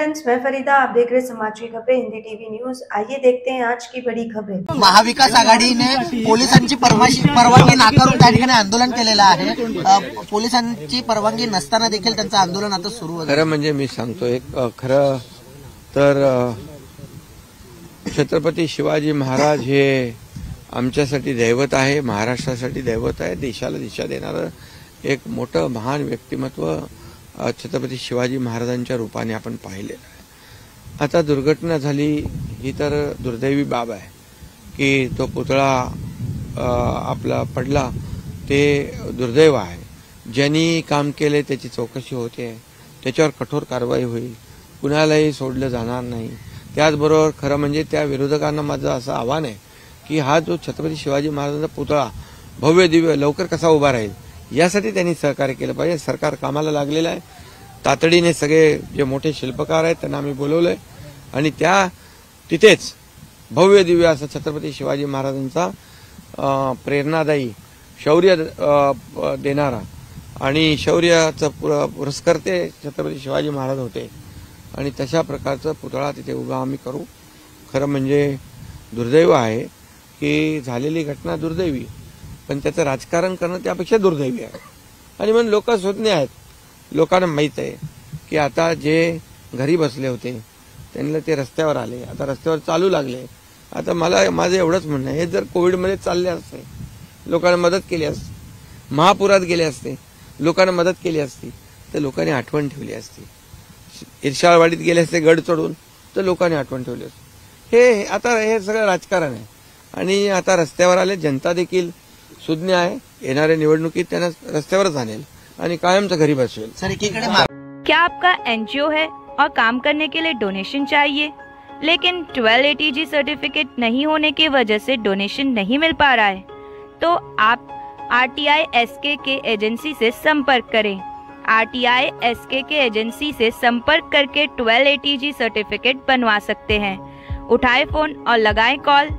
Friends, मैं फरीदा, आप देख रहे समाज की खबरें हिंदी टीवी न्यूज। आइए देखते हैं आज की बड़ी खबरें। महाविकास आघाडीने पोलिसांची परवानगी नाकारून त्या ठिकाणी आंदोलन केलेलं आहे। पोलिसांची परवानगी नसताना देखील त्यांचं आंदोलन आता सुरू आहे। खरं म्हणजे मी सांगतो, एक खरं तर छत्रपती शिवाजी महाराज हे आमच्यासाठी दैवत आहे, महाराष्ट्रासाठी दैवत आहे, देशाला दिशा देणारं एक मोठं महान व्यक्तिमत्व छत्रपती शिवाजी महाराजांच्या रूपाने आपण पाहिलेलं आहे। आता दुर्घटना झाली ही तर दुर्दैवी बाब आहे की तो पुतळा आपला पडला, ते दुर्दैव आहे। ज्यांनी काम केले त्याची चौकशी होते, त्याच्यावर कठोर कारवाई होईल, कुणालाही सोडलं जाणार नाही। त्याचबरोबर खरं म्हणजे त्या विरोधकांना माझं असं आव्हान आहे की हा जो छत्रपती शिवाजी महाराजांचा पुतळा भव्य दिव्य लवकर कसा उभा राहील यासाठी त्यांनी सहकार्य केलं पाहिजे। सरकार कामाला लागलेलं आहे, तातडीने सगळे जे मोठे शिल्पकार आहेत त्यांना आम्ही बोलवलंय आणि तिथेच भव्य दिव्य असा छत्रपती शिवाजी महाराजांचा प्रेरणादायी शौर्य देणारा आणि शौर्याचा पुरस्कर्ते छत्रपती शिवाजी महाराज होते आणि तशा प्रकारचा पुतळा तिथे उभा आम्ही करू। खरं म्हणजे दुर्दैव आहे की झालेली घटना दुर्दैवी, पण त्याचं राजकारण करणं त्यापेक्षा दुर्दैवी आहे। आणि म्हणून लोक शोधणे आहेत, लोकांना माहीत आहे की आता जे घरी बसले होते त्यांना ते रस्त्यावर आले, आता रस्त्यावर चालू लागले। आता माझं एवढंच म्हणणं आहे, हे जर कोविडमध्ये चालले असते, लोकांना मदत केली असती, महापुरात गेले असते, लोकांना मदत केली असती, तर लोकांनी आठवण ठेवली असती। इर्शाळवाडीत गेले असते गड चढून, तर लोकांनी आठवण ठेवली असती। हे आता हे सगळं राजकारण आहे आणि आता रस्त्यावर आले, जनता देखील सुज्ञ आहे, येणाऱ्या निवडणुकीत त्यांना रस्त्यावरच आणेल आणि कायमचं घरी बसवेल। क्या आपका एनजीओ है और काम करने के लिए डोनेशन चाहिए, लेकिन 1280G सर्टिफिकेट नहीं होने की वजह से डोनेशन नहीं मिल पा रहा है, तो आप RTI SKK एजेंसी से संपर्क करें। RTI SKK एजेंसी से संपर्क करके 1280G सर्टिफिकेट बनवा सकते हैं। उठाए फोन और लगाएं कॉल